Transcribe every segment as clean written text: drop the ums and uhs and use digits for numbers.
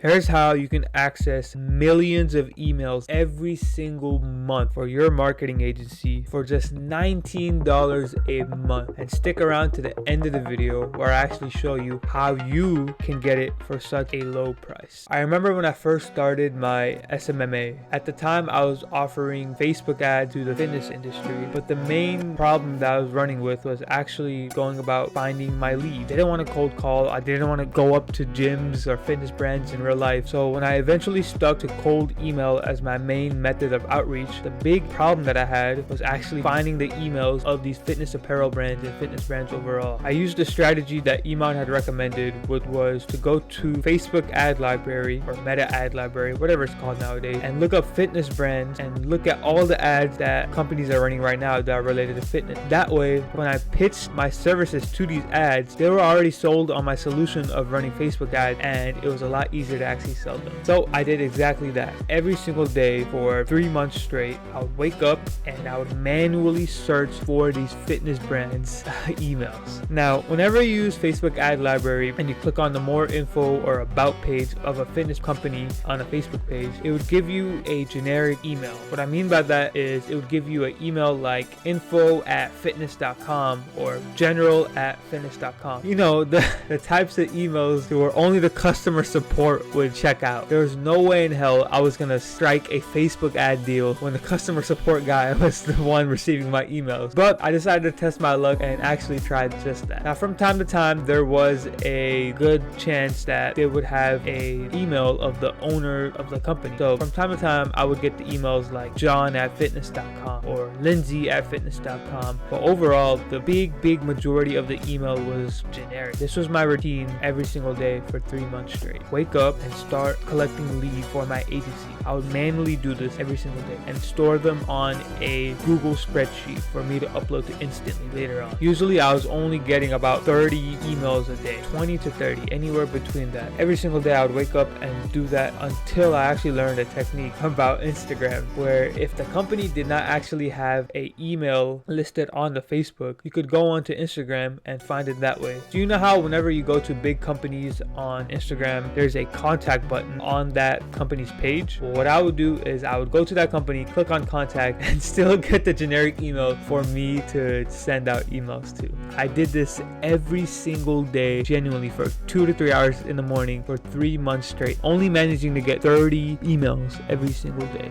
Here's how you can access millions of emails every single month for your marketing agency for just $19 a month. And stick around to the end of the video where I actually show you how you can get it for such a low price. I remember when I first started my SMMA. At the time, I was offering Facebook ads to the fitness industry, but the main problem that I was running with was actually going about finding my lead. They didn't want to cold call. I didn't want to go up to gyms or fitness brands in real life. So when I eventually stuck to cold email as my main method of outreach, the big problem that I had was actually finding the emails of these fitness apparel brands and fitness brands overall. I used the strategy that Iman had recommended, which was to go to Facebook ad library or Meta ad library, whatever it's called nowadays, and look up fitness brands and look at all the ads that companies are running right now that are related to fitness. That way, when I pitched my services to these ads, they were already sold on my solution of running Facebook ads, and it was a lot easier to actually sell them. So I did exactly that. Every single day for 3 months straight, I would wake up and I would manually search for these fitness brands emails. Now, whenever you use Facebook ad library and you click on the more info or about page of a fitness company on a Facebook page, it would give you a generic email. What I mean by that is it would give you an email like info@fitness.com or general@fitness.com. You know, the types of emails where only the customer support would check out. There was no way in hell I was gonna strike a Facebook ad deal when the customer support guy was the one receiving my emails. But I decided to test my luck and actually tried just that. Now, from time to time, there was a good chance that they would have a email of the owner of the company. So from time to time, I would get the emails like john@fitness.com or lindsay@fitness.com. But overall, the big majority of the email was generic. This was my routine every single day for 3 months straight. Wake up and start collecting leads for my agency. I would manually do this every single day and store them on a Google spreadsheet for me to upload to instantly later on. Usually I was only getting about 30 emails a day, 20 to 30, anywhere between that. Every single day I would wake up and do that until I actually learned a technique about Instagram, where if the company did not actually have a email listed on the Facebook, you could go onto Instagram and find it that way. Do you know how whenever you go to big companies on Instagram, there's a contact button on that company's page? Well, what I would do is I would go to that company, click on contact, and still get the generic email for me to send out emails to. I did this every single day, genuinely, for 2 to 3 hours in the morning for 3 months straight, only managing to get 30 emails every single day.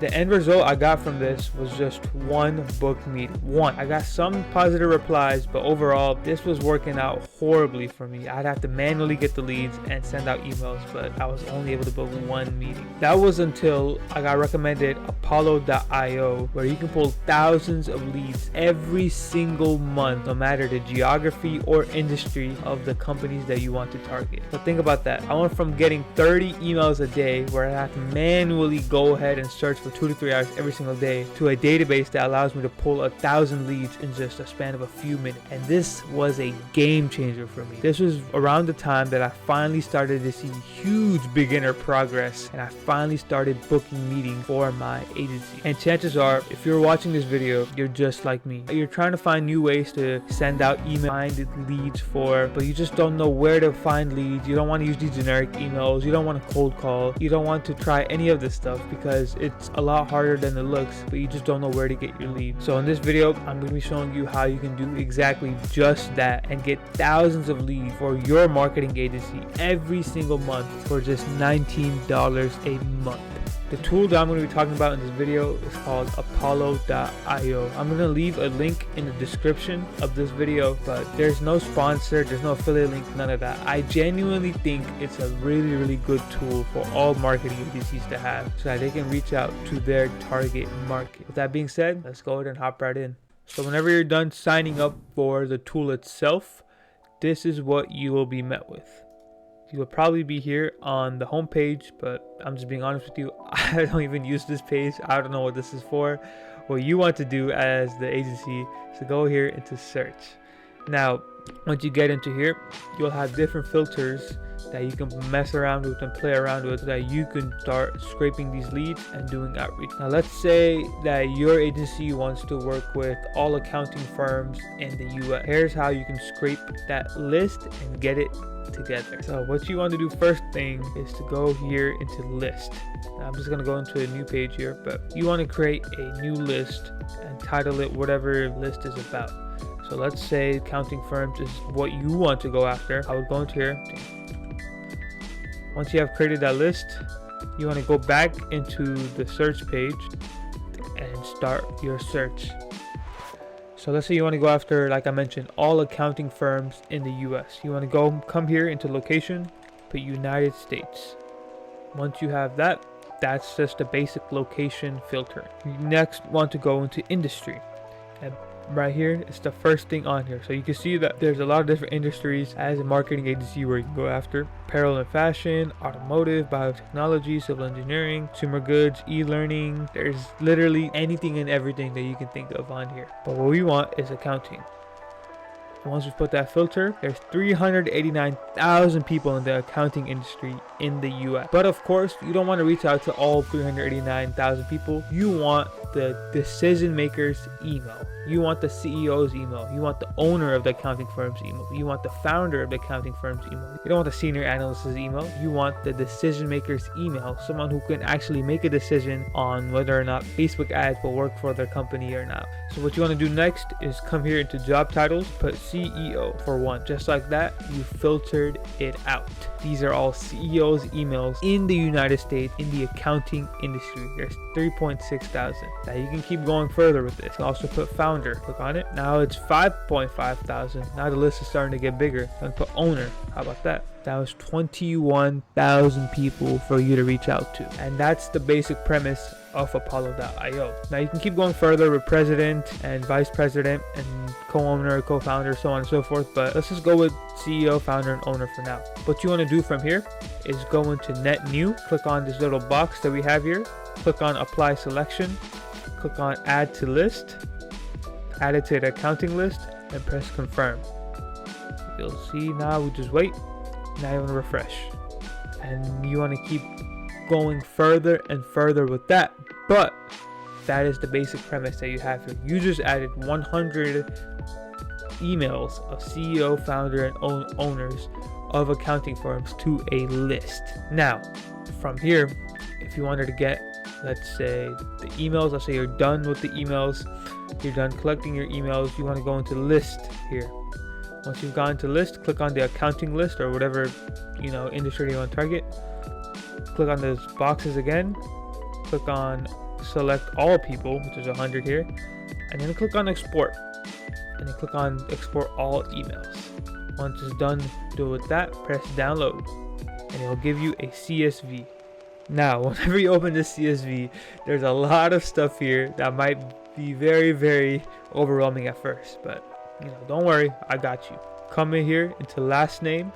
The end result I got from this was just one booked meeting. One. I got some positive replies, but overall, this was working out horribly for me. I'd have to manually get the leads and send out emails, but I was only able to book one meeting. That was until I got recommended Apollo.io, where you can pull thousands of leads every single month, no matter the geography or industry of the companies that you want to target. So think about that. I went from getting 30 emails a day, where I have to manually go ahead and search for 2 to 3 hours every single day, to a database that allows me to pull 1,000 leads in just a span of a few minutes. And this was a game changer for me. This was around the time that I finally started to see huge beginner progress, and I finally started booking meetings for my agency. And chances are, if you're watching this video, you're just like me. You're trying to find new ways to send out email, find leads for, but you just don't know where to find leads. You don't want to use these generic emails. You don't want to cold call. You don't want to try any of this stuff because it's a lot harder than it looks, but you just don't know where to get your lead. So in this video, I'm going to be showing you how you can do exactly just that and get thousands of leads for your marketing agency every single month for just $19 a month. The tool that I'm going to be talking about in this video is called Apollo.io. I'm going to leave a link in the description of this video, but there's no sponsor, there's no affiliate link, none of that. I genuinely think it's a really good tool for all marketing agencies to have so that they can reach out to their target market. With that being said, let's go ahead and hop right in. So whenever you're done signing up for the tool itself, this is what you will be met with. You will probably be here on the home page, but I'm just being honest with you, I don't even use this page. I don't know what this is for. What you want to do as the agency is to go here into search. Now, Once you get into here, you'll have different filters that you can mess around with and play around with, that you can start scraping these leads and doing outreach. Now let's say that your agency wants to work with all accounting firms in the US. Here's how you can scrape that list and get it together. So what you want to do first thing is to go here into list. Now I'm just going to go into a new page here, but you want to create a new list and title it whatever list is about. So let's say accounting firms is what you want to go after. I would go into here. Once you have created that list, you want to go back into the search page and start your search. So let's say you want to go after, like I mentioned, all accounting firms in the US. You want to come here into location, put United States. Once you have that, that's just a basic location filter. You next want to go into industry. And right here, it's the first thing on here. So you can see that there's a lot of different industries as a marketing agency where you can go after: apparel and fashion, automotive, biotechnology, civil engineering, consumer goods, e-learning. There's literally anything and everything that you can think of on here. But what we want is accounting. Once we put that filter, there's 389,000 people in the accounting industry in the US. But of course, you don't want to reach out to all 389,000 people. You want the decision maker's email. You want the CEO's email. You want the owner of the accounting firm's email. You want the founder of the accounting firm's email. You don't want the senior analyst's email. You want the decision maker's email, someone who can actually make a decision on whether or not Facebook ads will work for their company or not. So what you want to do next is come here into job titles, put CEO for one. Just like that, you filtered it out. These are all CEO's emails in the United States in the accounting industry. There's 3.6 thousand. Now you can keep going further with this. You can also put founder. Click on it. Now it's 5.5 thousand. Now the list is starting to get bigger. And put owner. How about that? That was 21,000 people for you to reach out to. And that's the basic premise of Apollo.io. Now you can keep going further with president and vice president and co-owner, co-founder, so on and so forth. But let's just go with CEO, founder, and owner for now. What you want to do from here is go into net new. Click on this little box that we have here. Click on apply selection. Click on add to list. Add it to the accounting list and press confirm. You'll see now we just wait. Now you want to refresh. And you want to keep going further and further with that. But that is the basic premise that you have here. You just added 100 emails of CEO, founder, and owners of accounting firms to a list. Now, from here, if you wanted to get, let's say, the emails, let's say you're done with the emails, you're done collecting your emails, you want to go into list here. Once you've gone to list, click on the accounting list or whatever, industry you want to target. Click on those boxes again. Click on select all people, which is 100 here, and then click on export. And then click on export all emails. Once it's done, do with that, press download, and it'll give you a CSV. Now, whenever you open this CSV, there's a lot of stuff here that might be very, very overwhelming at first, but don't worry, I got you. Come in here into last name,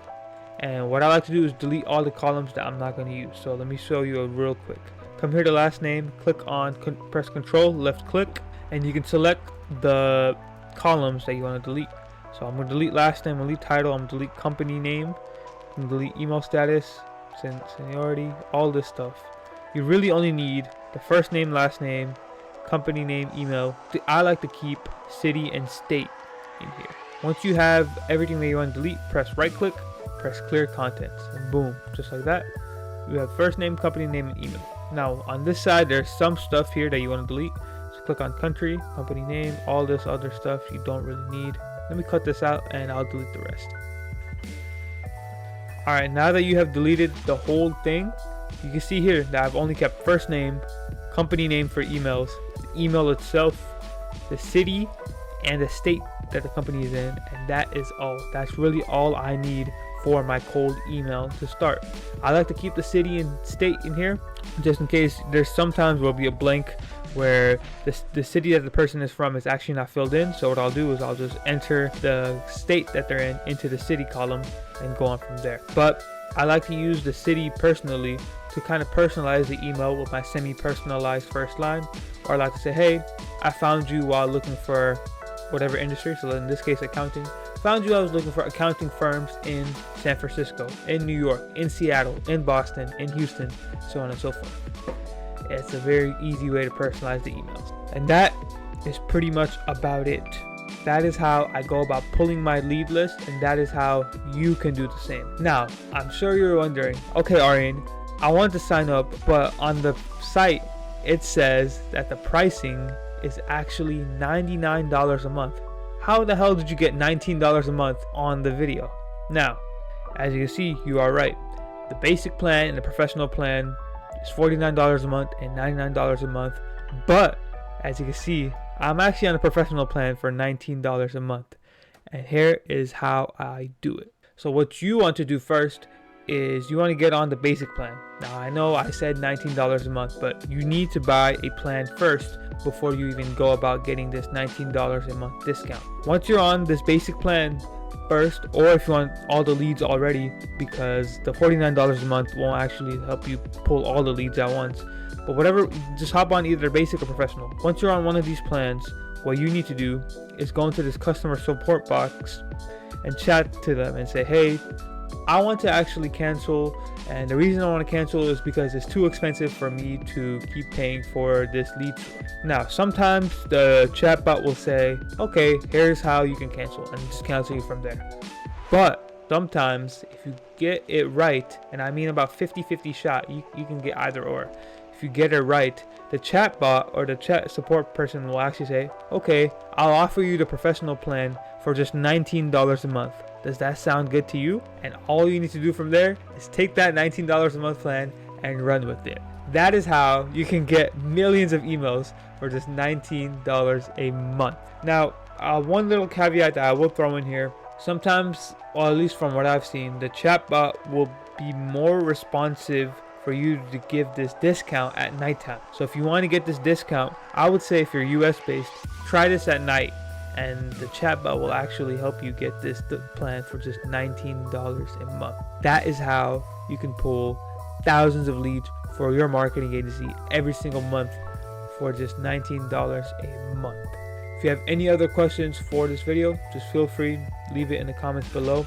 and what I like to do is delete all the columns that I'm not going to use. So let me show you real quick. Come here to last name, click on, press Control, left click, and you can select the columns that you want to delete. So I'm going to delete last name, I'm going to delete title, I'm going to delete company name, I'm going to delete email status, seniority, all this stuff. You really only need the first name, last name, company name, email. I like to keep city and state in here. Once you have everything that you want to delete, press right click, press clear contents, and boom, just like that, you have first name, company name, and email. Now on this side, there's some stuff here that you want to delete. So click on country, company name, all this other stuff you don't really need. Let me cut this out and I'll delete the rest. Alright, now that you have deleted the whole thing, you can see here that I've only kept first name, company name for emails, the email itself, the city, and the state that the company is in, and that is all. That's really all I need for my cold email to start. I like to keep the city and state in here just in case there's sometimes will be a blank where the city that the person is from is actually not filled in. So what I'll do is I'll just enter the state that they're in into the city column and go on from there. But I like to use the city personally to kind of personalize the email with my semi-personalized first line. Or I like to say, hey, I found you while looking for whatever industry, so in this case accounting, Found you. I was looking for accounting firms in San Francisco, in New York, in Seattle, in Boston, in Houston, so on and so forth. It's a very easy way to personalize the emails. And that is pretty much about it. That is how I go about pulling my lead list, and that is how you can do the same. Now, I'm sure you're wondering, okay, Aryan, I want to sign up, but on the site, it says that the pricing is actually $99 a month. How the hell did you get $19 a month on the video? Now, as you can see, you are right. The basic plan and the professional plan is $49 a month and $99 a month. But, as you can see, I'm actually on a professional plan for $19 a month. And here is how I do it. So what you want to do first is you want to get on the basic plan. Now, I know I said $19 a month, but you need to buy a plan first before you even go about getting this $19 a month discount. Once you're on this basic plan first, or if you want all the leads already, because the $49 a month won't actually help you pull all the leads at once, but whatever, just hop on either basic or professional. Once you're on one of these plans, what you need to do is go into this customer support box and chat to them and say, hey, I want to actually cancel, and the reason I want to cancel is because it's too expensive for me to keep paying for this lead. Now, sometimes the chatbot will say, okay, here's how you can cancel, and just cancel you from there. But sometimes if you get it right, and I mean about 50-50 shot, you can get either or. If you get it right, the chatbot or the chat support person will actually say, okay, I'll offer you the professional plan for just $19 a month. Does that sound good to you? And all you need to do from there is take that $19 a month plan and run with it. That is how you can get millions of emails for just $19 a month. Now, one little caveat that I will throw in here. Sometimes, or at least from what I've seen, the chatbot will be more responsive for you to give this discount at nighttime. So if you want to get this discount, I would say if you're US based, try this at night, and the chatbot will actually help you get this plan for just $19 a month. That is how you can pull thousands of leads for your marketing agency every single month for just $19 a month. If you have any other questions for this video, just feel free, leave it in the comments below.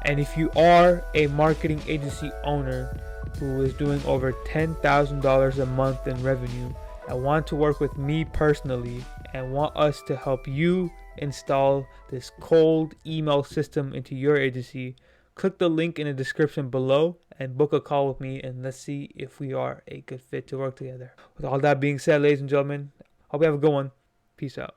And if you are a marketing agency owner who is doing over $10,000 a month in revenue and want to work with me personally and want us to help you install this cold email system into your agency, click the link in the description below and book a call with me, and let's see if we are a good fit to work together. With all that being said, ladies and gentlemen, hope you have a good one. Peace out.